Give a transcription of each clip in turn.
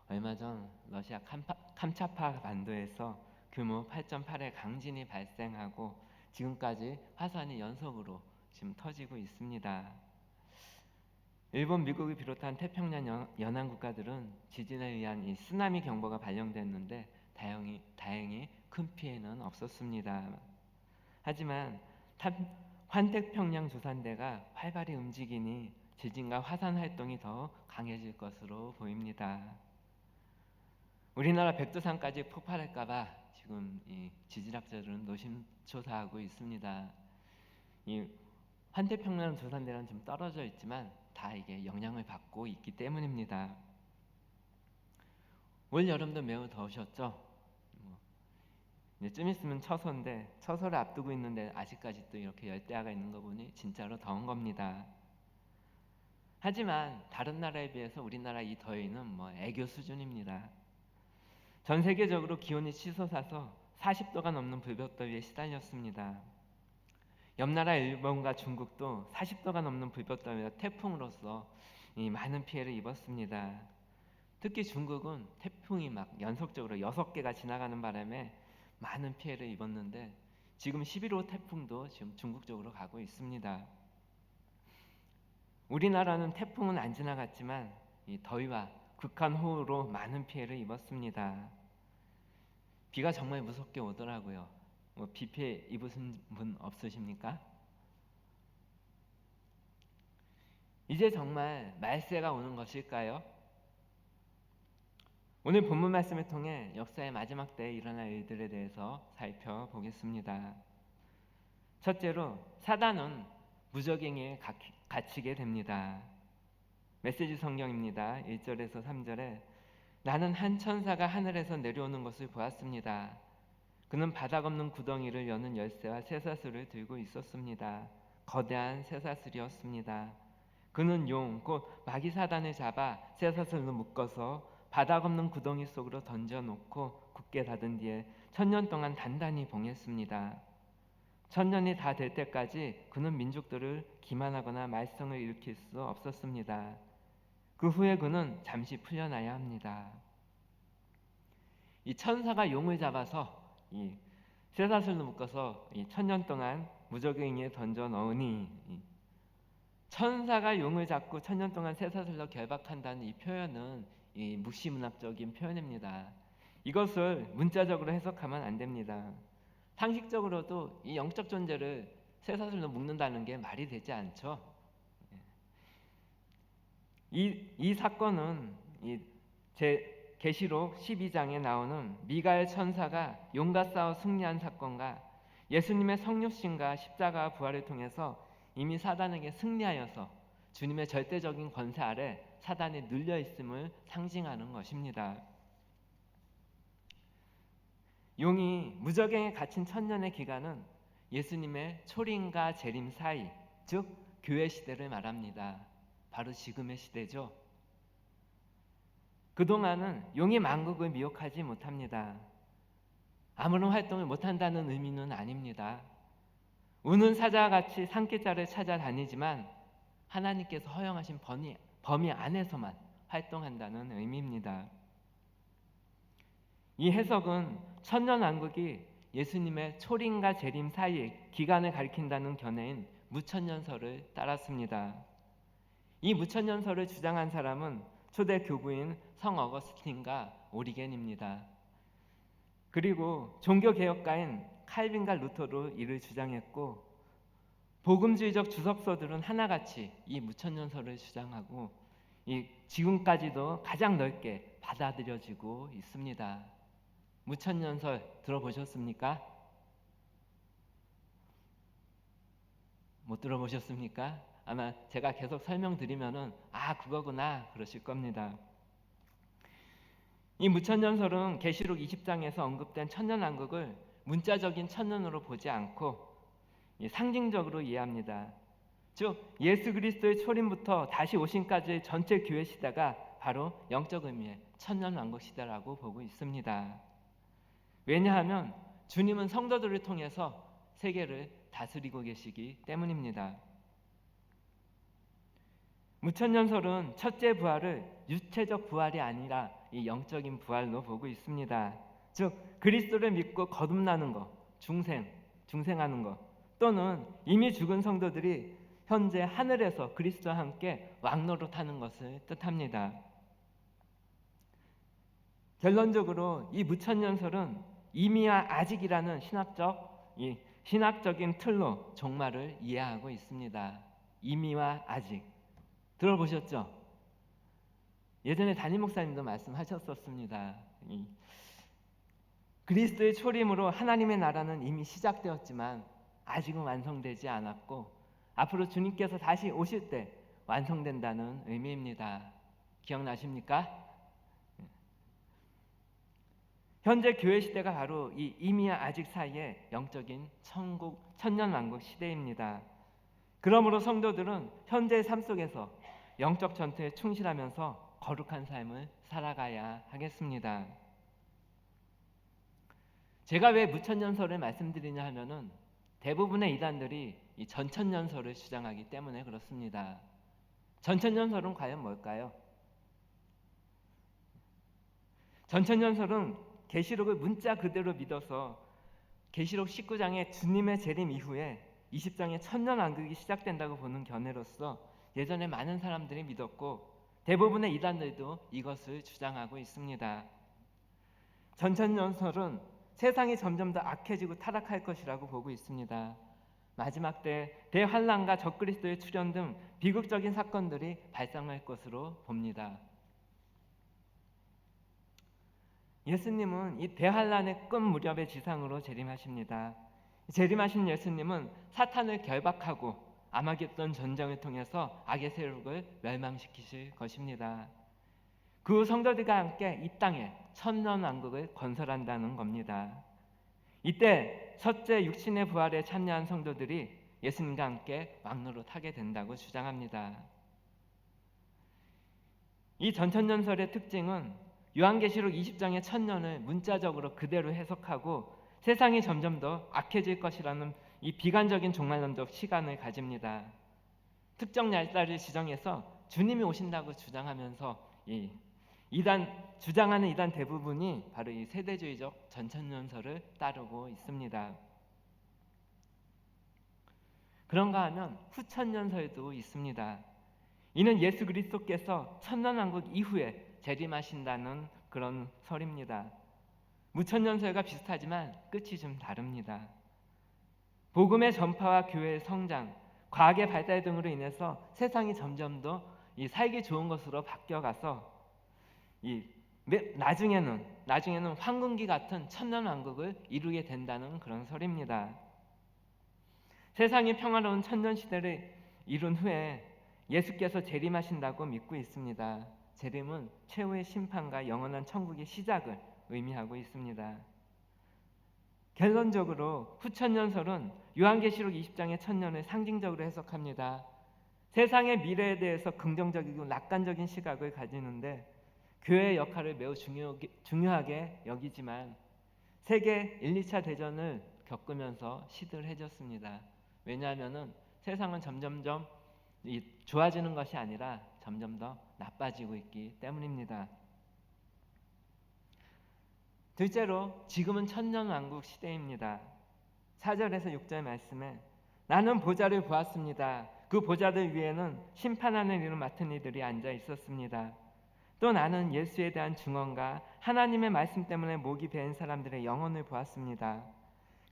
얼마 전 러시아 캄차파 반도에서 규모 8.8의 강진이 발생하고 지금까지 화산이 연속으로 지금 터지고 있습니다. 일본, 미국을 비롯한 태평양 연안 국가들은 지진에 의한 이 쓰나미 경보가 발령됐는데 다행히 큰 피해는 없었습니다. 하지만 환태평양 주산대가 활발히 움직이니 지진과 화산 활동이 더 강해질 것으로 보입니다. 우리나라 백두산까지 폭발할까봐 지금 이 지질학자들은 노심초사하고 있습니다. 이 환태평양 주산대는 좀 떨어져 있지만 다 이게 영향을 받고 있기 때문입니다. 올 여름도 매우 더우셨죠? 이제 좀 있으면 처서인데 처서를 앞두고 있는데 아직까지도 이렇게 열대야가 있는 거 보니 진짜로 더운 겁니다. 하지만 다른 나라에 비해서 우리나라 이 더위는 애교 수준입니다. 전 세계적으로 기온이 치솟아서 40도가 넘는 불볕더위에 시달렸습니다. 옆나라 일본과 중국도 40도가 넘는 불볕더위와 태풍으로서 많은 피해를 입었습니다. 특히 중국은 태풍이 막 연속적으로 6개가 지나가는 바람에 많은 피해를 입었는데 지금 11호 태풍도 지금 중국 쪽으로 가고 있습니다. 우리나라는 태풍은 안 지나갔지만 이 더위와 극한호우로 많은 피해를 입었습니다. 비가 정말 무섭게 오더라고요. 비 피해 입으신 분 없으십니까? 이제 정말 말세가 오는 것일까요? 오늘 본문 말씀을 통해 역사의 마지막 때에 일어날 일들에 대해서 살펴보겠습니다. 첫째로 사단은 무적행위에 갇히게 됩니다. 메시지 성경입니다. 1절에서 3절에 나는 한 천사가 하늘에서 내려오는 것을 보았습니다. 그는 바닥 없는 구덩이를 여는 열쇠와 쇠사슬을 들고 있었습니다. 거대한 쇠사슬이었습니다. 그는 용, 곧 마귀 사단을 잡아 쇠사슬로 묶어서 바닥 없는 구덩이 속으로 던져놓고 굳게 닫은 뒤에 1000년 동안 단단히 봉했습니다. 1000년이 다 될 때까지 그는 민족들을 기만하거나 말썽을 일으킬 수 없었습니다. 그 후에 그는 잠시 풀려나야 합니다. 이 천사가 용을 잡아서 이 쇠사슬로 묶어서 이 1000년 동안 무적행위에 던져 넣으니 천사가 용을 잡고 1000년 동안 쇠사슬로 결박한다는 이 표현은 이 묵시문학적인 표현입니다. 이것을 문자적으로 해석하면 안 됩니다. 상식적으로도 이 영적 존재를 쇠사슬로 묶는다는 게 말이 되지 않죠. 이 사건은 제 계시록 12장에 나오는 미가엘 천사가 용과 싸워 승리한 사건과 예수님의 성육신과 십자가 부활을 통해서 이미 사단에게 승리하여서 주님의 절대적인 권세 아래 사단이 눌려 있음을 상징하는 것입니다. 용이 무적행에 갇힌 1000년의 기간은 예수님의 초림과 재림 사이, 즉 교회 시대를 말합니다. 바로 지금의 시대죠. 그동안은 용이 만국을 미혹하지 못합니다. 아무런 활동을 못한다는 의미는 아닙니다. 우는 사자와 같이 산기자를 찾아다니지만 하나님께서 허용하신 범위 안에서만 활동한다는 의미입니다. 이 해석은 천년왕국이 예수님의 초림과 재림 사이의 기간을 가리킨다는 견해인 무천년설을 따랐습니다. 이 무천년설을 주장한 사람은 초대 교부인 성 어거스틴과 오리겐입니다. 그리고 종교개혁가인 칼빈과 루터도 이를 주장했고 복음주의적 주석서들은 하나같이 이 무천년설을 주장하고 지금까지도 가장 넓게 받아들여지고 있습니다. 무천년설 들어보셨습니까? 못 들어보셨습니까? 아마 제가 계속 설명드리면은 그거구나 그러실 겁니다. 이 무천년설은 계시록 20장에서 언급된 천년왕국을 문자적인 천년으로 보지 않고 상징적으로 이해합니다. 즉 예수 그리스도의 초림부터 다시 오심까지의 전체 교회 시대가 바로 영적 의미의 천년왕국 시대라고 보고 있습니다. 왜냐하면 주님은 성도들을 통해서 세계를 다스리고 계시기 때문입니다. 무천년설은 첫째 부활을 육체적 부활이 아니라 이 영적인 부활로 보고 있습니다. 즉 그리스도를 믿고 거듭나는 것, 중생하는 것, 또는 이미 죽은 성도들이 현재 하늘에서 그리스도와 함께 왕노릇하는 것을 뜻합니다. 결론적으로 이 무천년설은 이미와 아직이라는 신학적인 틀로 종말을 이해하고 있습니다. 이미와 아직 들어보셨죠? 예전에 담임 목사님도 말씀하셨었습니다. 그리스도의 초림으로 하나님의 나라는 이미 시작되었지만 아직은 완성되지 않았고 앞으로 주님께서 다시 오실 때 완성된다는 의미입니다. 기억나십니까? 현재 교회 시대가 바로 이 이미와 아직 사이의 영적인 천년왕국 시대입니다. 그러므로 성도들은 현재의 삶 속에서 영적 전투에 충실하면서 거룩한 삶을 살아가야 하겠습니다. 제가 왜 무천년설을 말씀드리냐 하면은 대부분의 이단들이 이 전천년설을 주장하기 때문에 그렇습니다. 전천년설은 과연 뭘까요? 전천년설은 계시록을 문자 그대로 믿어서 계시록 19장의 주님의 재림 이후에 20장의 천년왕국이 시작된다고 보는 견해로서 예전에 많은 사람들이 믿었고 대부분의 이단들도 이것을 주장하고 있습니다. 전천년설은 세상이 점점 더 악해지고 타락할 것이라고 보고 있습니다. 마지막 때 대환란과 적그리스도의 출현 등 비극적인 사건들이 발생할 것으로 봅니다. 예수님은 이 대환란의 끝 무렵의 지상으로 재림하십니다. 재림하신 예수님은 사탄을 결박하고 아마겟돈 전쟁을 통해서 악의 세력을 멸망시키실 것입니다. 그 성도들과 함께 이 땅에 천년왕국을 건설한다는 겁니다. 이때 첫째 육신의 부활에 참여한 성도들이 예수님과 함께 왕노릇하게 된다고 주장합니다. 이 전천년설의 특징은 요한계시록 20장의 천년을 문자적으로 그대로 해석하고 세상이 점점 더 악해질 것이라는 이 비관적인 종말론적 시간을 가집니다. 특정 날짜를 지정해서 주님이 오신다고 주장하면서 주장하는 이단 대부분이 바로 이 세대주의적 전천년설을 따르고 있습니다. 그런가 하면 후천년설도 있습니다. 이는 예수 그리스도께서 천년왕국 이후에 재림하신다는 그런 설입니다. 무천년설과 비슷하지만 끝이 좀 다릅니다. 복음의 전파와 교회의 성장, 과학의 발달 등으로 인해서 세상이 점점 더 살기 좋은 것으로 바뀌어가서 나중에는 황금기 같은 천년왕국을 이루게 된다는 그런 설입니다. 세상이 평화로운 천년시대를 이룬 후에 예수께서 재림하신다고 믿고 있습니다. 재림은 최후의 심판과 영원한 천국의 시작을 의미하고 있습니다. 결론적으로 후천년설은 요한계시록 20장의 천년을 상징적으로 해석합니다. 세상의 미래에 대해서 긍정적이고 낙관적인 시각을 가지는데 교회의 역할을 매우 중요하게 여기지만 세계 1, 2차 대전을 겪으면서 시들해졌습니다. 왜냐하면 세상은 점점점 좋아지는 것이 아니라 점점 더 나빠지고 있기 때문입니다. 둘째로 지금은 천년왕국 시대입니다. 4절에서 6절 말씀에 나는 보좌를 보았습니다. 그 보좌들 위에는 심판하는 일을 맡은 이들이 앉아 있었습니다. 또 나는 예수에 대한 증언과 하나님의 말씀 때문에 목이 베인 사람들의 영혼을 보았습니다.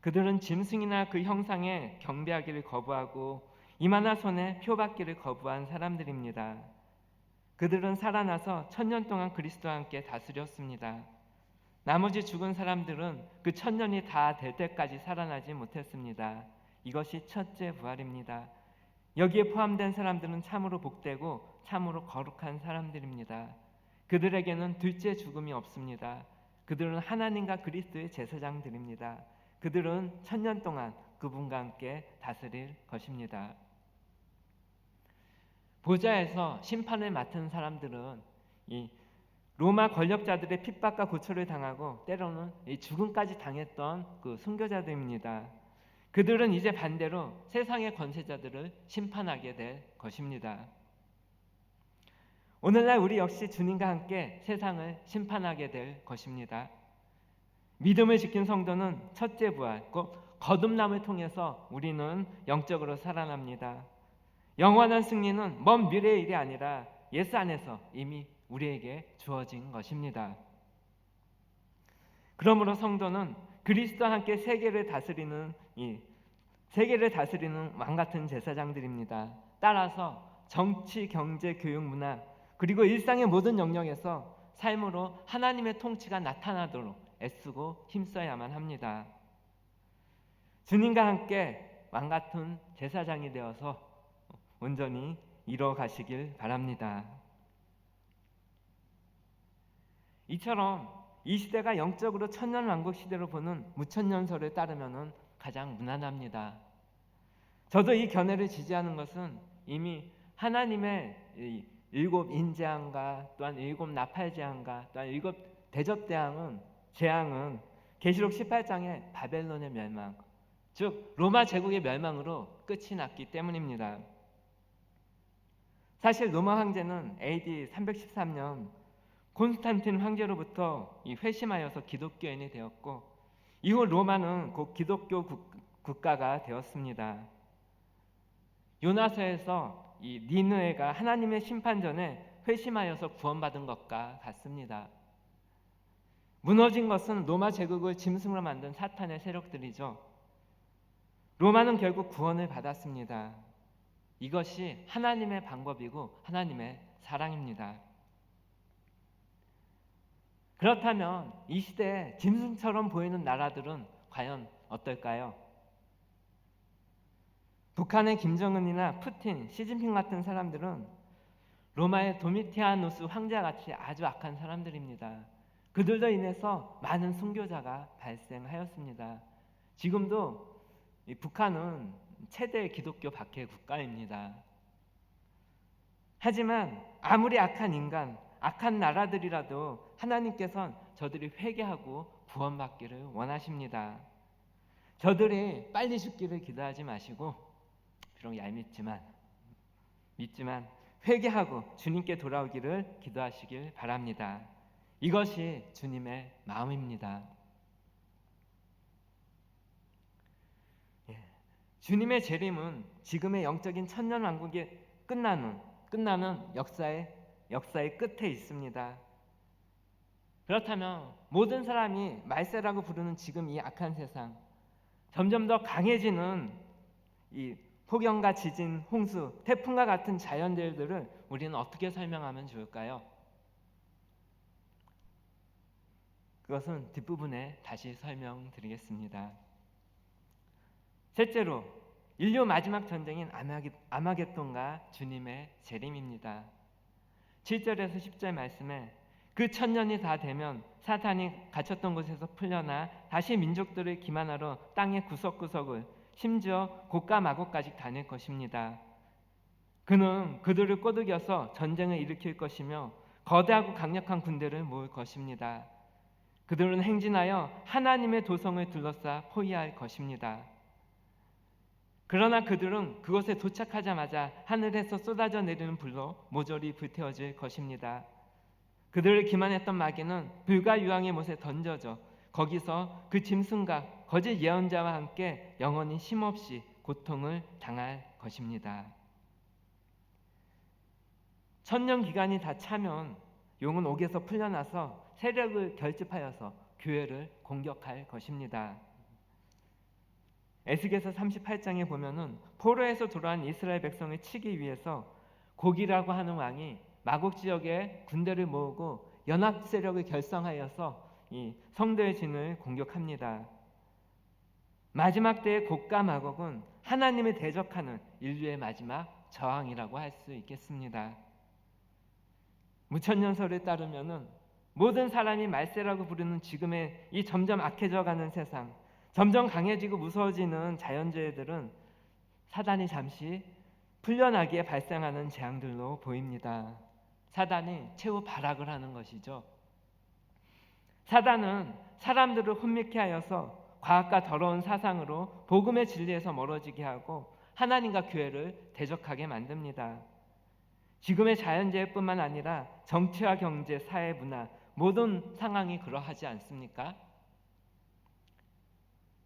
그들은 짐승이나 그 형상에 경배하기를 거부하고 이마나 손에 표받기를 거부한 사람들입니다. 그들은 살아나서 천년 동안 그리스도와 함께 다스렸습니다. 나머지 죽은 사람들은 그 천년이 다 될 때까지 살아나지 못했습니다. 이것이 첫째 부활입니다. 여기에 포함된 사람들은 참으로 복되고 참으로 거룩한 사람들입니다. 그들에게는 둘째 죽음이 없습니다. 그들은 하나님과 그리스도의 제사장들입니다. 그들은 천년 동안 그분과 함께 다스릴 것입니다. 보좌에서 심판을 맡은 사람들은 이 로마 권력자들의 핍박과 고초를 당하고 때로는 죽음까지 당했던 그 순교자들입니다. 그들은 이제 반대로 세상의 권세자들을 심판하게 될 것입니다. 오늘날 우리 역시 주님과 함께 세상을 심판하게 될 것입니다. 믿음을 지킨 성도는 첫째 부활, 곧 거듭남을 통해서 우리는 영적으로 살아납니다. 영원한 승리는 먼 미래의 일이 아니라 예수 안에서 이미 우리에게 주어진 것입니다. 그러므로 성도는 그리스도와 함께 세계를 다스리는 왕 같은 제사장들입니다. 따라서 정치, 경제, 교육, 문화 그리고 일상의 모든 영역에서 삶으로 하나님의 통치가 나타나도록 애쓰고 힘써야만 합니다. 주님과 함께 왕 같은 제사장이 되어서 온전히 이뤄가시길 바랍니다. 이처럼 이 시대가 영적으로 천년왕국 시대로 보는 무천년설에 따르면 가장 무난합니다. 저도 이 견해를 지지하는 것은 이미 하나님의 일곱 인재앙과 또한 일곱 나팔재앙과 또한 일곱 대접재앙은 계시록 18장의 바벨론의 멸망, 즉 로마 제국의 멸망으로 끝이 났기 때문입니다. 사실 로마 황제는 AD 313년 콘스탄틴 황제로부터 회심하여서 기독교인이 되었고 이후 로마는 곧 기독교 국가가 되었습니다. 요나서에서 이 니느웨가 하나님의 심판 전에 회심하여서 구원받은 것과 같습니다. 무너진 것은 로마 제국을 짐승으로 만든 사탄의 세력들이죠. 로마는 결국 구원을 받았습니다. 이것이 하나님의 방법이고 하나님의 사랑입니다. 그렇다면 이 시대에 짐승처럼 보이는 나라들은 과연 어떨까요? 북한의 김정은이나 푸틴, 시진핑 같은 사람들은 로마의 도미티아누스 황제같이 아주 악한 사람들입니다. 그들로 인해서 많은 순교자가 발생하였습니다. 지금도 북한은 최대 기독교 박해 국가입니다. 하지만 아무리 악한 인간, 악한 나라들이라도 하나님께서는 저들이 회개하고 구원받기를 원하십니다. 저들이 빨리 죽기를 기도하지 마시고 비록 얄밉지만 믿지만 회개하고 주님께 돌아오기를 기도하시길 바랍니다. 이것이 주님의 마음입니다. 주님의 재림은 지금의 영적인 천년왕국이 끝나는 역사의 끝에 있습니다. 그렇다면 모든 사람이 말세라고 부르는 지금 이 악한 세상, 점점 더 강해지는 이 폭염과 지진, 홍수, 태풍과 같은 자연재해들을 우리는 어떻게 설명하면 좋을까요? 그것은 뒷부분에 다시 설명드리겠습니다. 셋째로 인류 마지막 전쟁인 아마겟돈과 주님의 재림입니다. 7절에서 10절 말씀에 그 천년이 다 되면 사탄이 갇혔던 곳에서 풀려나 다시 민족들을 기만하러 땅의 구석구석을 심지어 고가 마고까지 다닐 것입니다. 그는 그들을 꼬드겨서 전쟁을 일으킬 것이며 거대하고 강력한 군대를 모을 것입니다. 그들은 행진하여 하나님의 도성을 둘러싸 포위할 것입니다. 그러나 그들은 그곳에 도착하자마자 하늘에서 쏟아져 내리는 불로 모조리 불태워질 것입니다. 그들을 기만했던 마귀는 불과 유황의 못에 던져져 거기서 그 짐승과 거짓 예언자와 함께 영원히 쉼없이 고통을 당할 것입니다. 천년 기간이 다 차면 용은 옥에서 풀려나서 세력을 결집하여서 교회를 공격할 것입니다. 에스겔서 38장에 보면은 포로에서 돌아온 이스라엘 백성을 치기 위해서 곡이라고 하는 왕이 마곡 지역에 군대를 모으고 연합 세력을 결성하여서 이 성도의 진을 공격합니다. 마지막 때의 곡과 마곡은 하나님을 대적하는 인류의 마지막 저항이라고 할 수 있겠습니다. 무천년설에 따르면은 모든 사람이 말세라고 부르는 지금의 이 점점 악해져가는 세상, 점점 강해지고 무서워지는 자연재해들은 사단이 잠시 풀려나기에 발생하는 재앙들로 보입니다. 사단이 최후 발악을 하는 것이죠. 사단은 사람들을 혼미케 하여서 과학과 더러운 사상으로 복음의 진리에서 멀어지게 하고 하나님과 교회를 대적하게 만듭니다. 지금의 자연재해뿐만 아니라 정치와 경제, 사회, 문화 모든 상황이 그러하지 않습니까?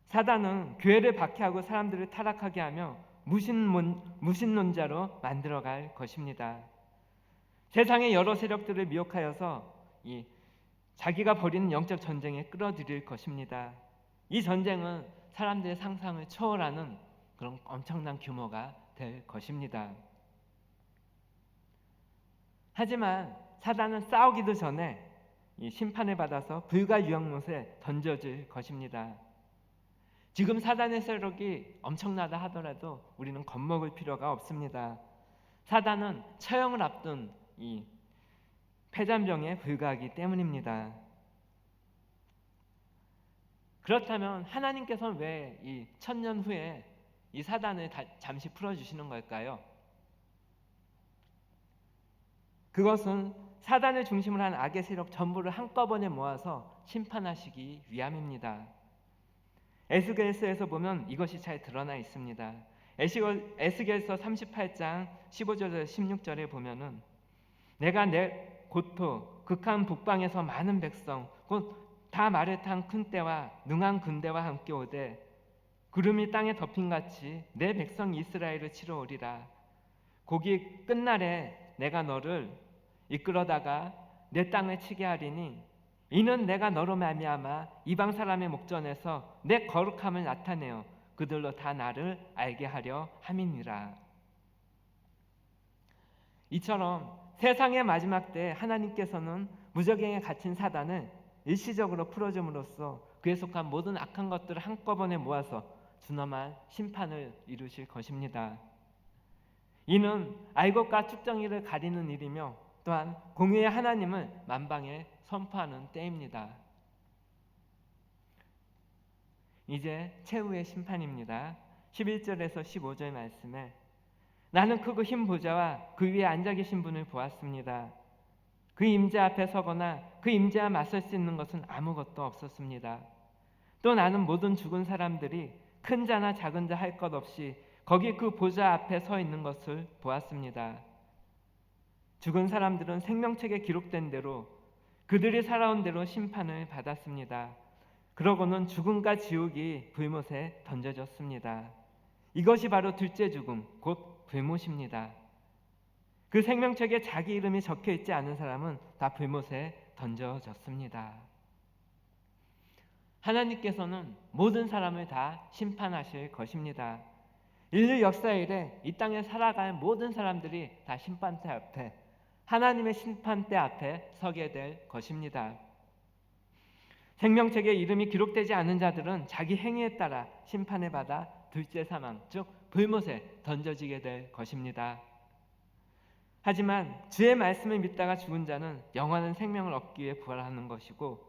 사단은 교회를 박해하고 사람들을 타락하게 하며 무신론자로 만들어갈 것입니다. 세상의 여러 세력들을 미혹하여서 자기가 벌이는 영적 전쟁에 끌어들일 것입니다. 이 전쟁은 사람들의 상상을 초월하는 그런 엄청난 규모가 될 것입니다. 하지만 사단은 싸우기도 전에 이 심판을 받아서 불과 유황못에 던져질 것입니다. 지금 사단의 세력이 엄청나다 하더라도 우리는 겁먹을 필요가 없습니다. 사단은 처형을 앞둔 이 폐잔병에 불과하기 때문입니다. 그렇다면 하나님께서는 왜 이 1000년 후에 이 사단을 잠시 풀어주시는 걸까요? 그것은 사단을 중심으로 한 악의 세력 전부를 한꺼번에 모아서 심판하시기 위함입니다. 에스겔서에서 보면 이것이 잘 드러나 있습니다. 에스겔서 38장 15절에서 16절에 보면은 내가 내 고토 극한 북방에서 많은 백성 곧 다 말을 탄 큰 떼와 능한 군대와 함께 오되 구름이 땅에 덮인같이 내 백성 이스라엘을 치러 오리라. 고기 끝날에 내가 너를 이끌어다가 내 땅을 치게 하리니 이는 내가 너로 말미암아 이방 사람의 목전에서 내 거룩함을 나타내어 그들로 다 나를 알게 하려 함이니라. 이처럼 세상의 마지막 때 하나님께서는 무저갱에 갇힌 사단을 일시적으로 풀어줌으로써 그에 속한 모든 악한 것들을 한꺼번에 모아서 준엄한 심판을 이루실 것입니다. 이는 알곡과 쭉정이를 가리는 일이며 또한 공의의 하나님을 만방에 선포하는 때입니다. 이제 최후의 심판입니다. 11절에서 15절 말씀에 나는 크고 흰 보좌와 그 위에 앉아 계신 분을 보았습니다. 그 임재 앞에 서거나 그 임재와 맞설 수 있는 것은 아무것도 없었습니다. 또 나는 모든 죽은 사람들이 큰 자나 작은 자 할 것 없이 거기 그 보좌 앞에 서 있는 것을 보았습니다. 죽은 사람들은 생명책에 기록된 대로 그들이 살아온 대로 심판을 받았습니다. 그러고는 죽음과 지옥이 불못에 던져졌습니다. 이것이 바로 둘째 죽음, 곧 불못입니다. 그 생명책에 자기 이름이 적혀있지 않은 사람은 다 불못에 던져졌습니다. 하나님께서는 모든 사람을 다 심판하실 것입니다. 인류 역사 이래 이 땅에 살아갈 모든 사람들이 다 심판대 앞에 하나님의 심판대 앞에 서게 될 것입니다. 생명책에 이름이 기록되지 않은 자들은 자기 행위에 따라 심판을 받아 둘째 사망, 즉 불못에 던져지게 될 것입니다. 하지만 주의 말씀을 믿다가 죽은 자는 영원한 생명을 얻기 위해 부활하는 것이고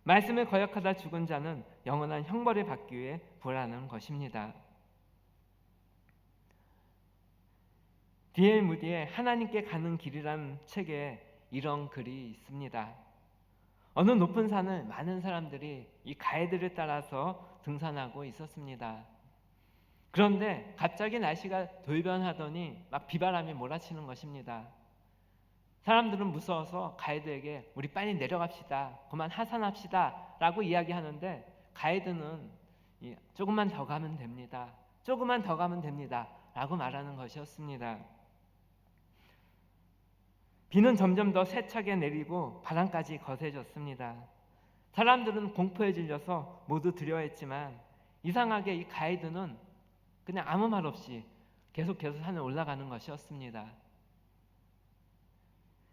말씀을 거역하다 죽은 자는 영원한 형벌을 받기 위해 부활하는 것입니다. D.L. 무디의 하나님께 가는 길이라는 책에 이런 글이 있습니다. 어느 높은 산을 많은 사람들이 이 가이드를 따라서 등산하고 있었습니다. 그런데 갑자기 날씨가 돌변하더니 막 비바람이 몰아치는 것입니다. 사람들은 무서워서 가이드에게 우리 빨리 내려갑시다, 그만 하산합시다 라고 이야기하는데 가이드는 조금만 더 가면 됩니다, 조금만 더 가면 됩니다 라고 말하는 것이었습니다. 비는 점점 더 세차게 내리고 바람까지 거세졌습니다. 사람들은 공포에 질려서 모두 두려워했지만 이상하게 이 가이드는 그냥 아무 말 없이 계속해서 산에 올라가는 것이었습니다.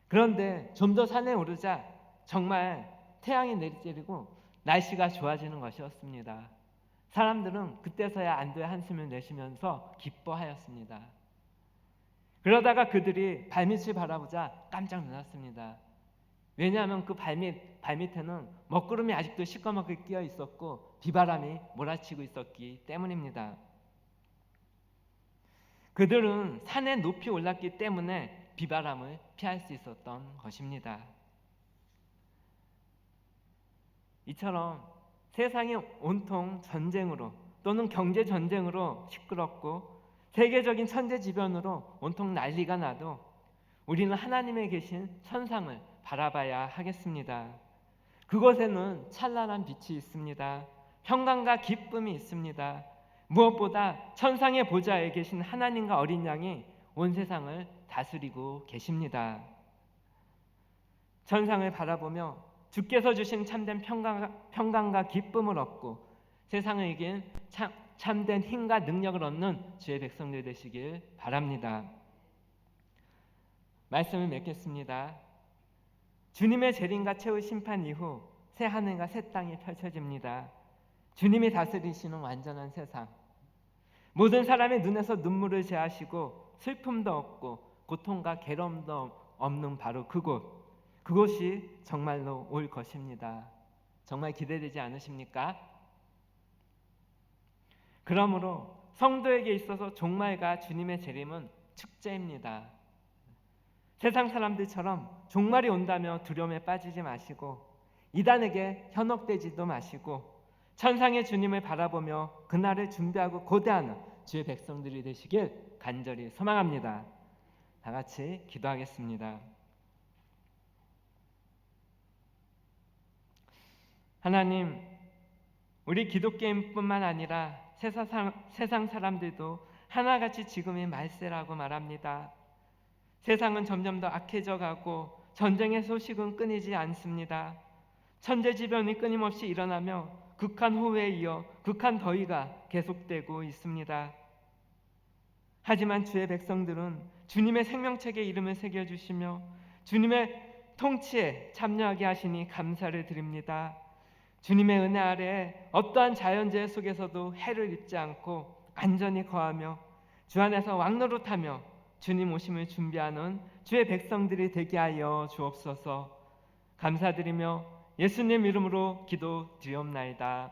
그런데 좀 더 산에 오르자 정말 태양이 내리쬐리고 날씨가 좋아지는 것이었습니다. 사람들은 그때서야 안도의 한숨을 내쉬면서 기뻐하였습니다. 그러다가 그들이 발밑을 바라보자 깜짝 놀랐습니다. 왜냐하면 그 발밑에는 먹구름이 아직도 시꺼멓게 끼어 있었고 비바람이 몰아치고 있었기 때문입니다. 그들은 산에 높이 올랐기 때문에 비바람을 피할 수 있었던 것입니다. 이처럼 세상이 온통 전쟁으로 또는 경제 전쟁으로 시끄럽고 세계적인 천재지변으로 온통 난리가 나도 우리는 하나님의 계신 천상을 바라봐야 하겠습니다. 그곳에는 찬란한 빛이 있습니다. 평강과 기쁨이 있습니다. 무엇보다 천상의 보좌에 계신 하나님과 어린 양이 온 세상을 다스리고 계십니다. 천상을 바라보며 주께서 주신 참된 평강과 기쁨을 얻고 세상을 이긴 참된 힘과 능력을 얻는 주의 백성들 되시길 바랍니다. 말씀을 맺겠습니다. 주님의 재림과 최후 심판 이후 새 하늘과 새 땅이 펼쳐집니다. 주님이 다스리시는 완전한 세상, 모든 사람의 눈에서 눈물을 제하시고 슬픔도 없고 고통과 괴로움도 없는 바로 그곳이 정말로 올 것입니다. 정말 기대되지 않으십니까? 그러므로 성도에게 있어서 종말과 주님의 재림은 축제입니다. 세상 사람들처럼 종말이 온다며 두려움에 빠지지 마시고 이단에게 현혹되지도 마시고 천상의 주님을 바라보며 그날을 준비하고 고대하는 주의 백성들이 되시길 간절히 소망합니다. 다 같이 기도하겠습니다. 하나님, 우리 기독교인뿐만 아니라 세상 사람들도 하나같이 지금이 말세라고 말합니다. 세상은 점점 더 악해져 가고 전쟁의 소식은 끊이지 않습니다. 천재지변이 끊임없이 일어나며 극한 호우에 이어 극한 더위가 계속되고 있습니다. 하지만 주의 백성들은 주님의 생명책에 이름을 새겨주시며 주님의 통치에 참여하게 하시니 감사를 드립니다. 주님의 은혜 아래에 어떠한 자연재해 속에서도 해를 입지 않고 안전히 거하며 주 안에서 왕노릇하며 주님 오심을 준비하는 주의 백성들이 되게 하여 주옵소서. 감사드리며 예수님 이름으로 기도드리옵나이다.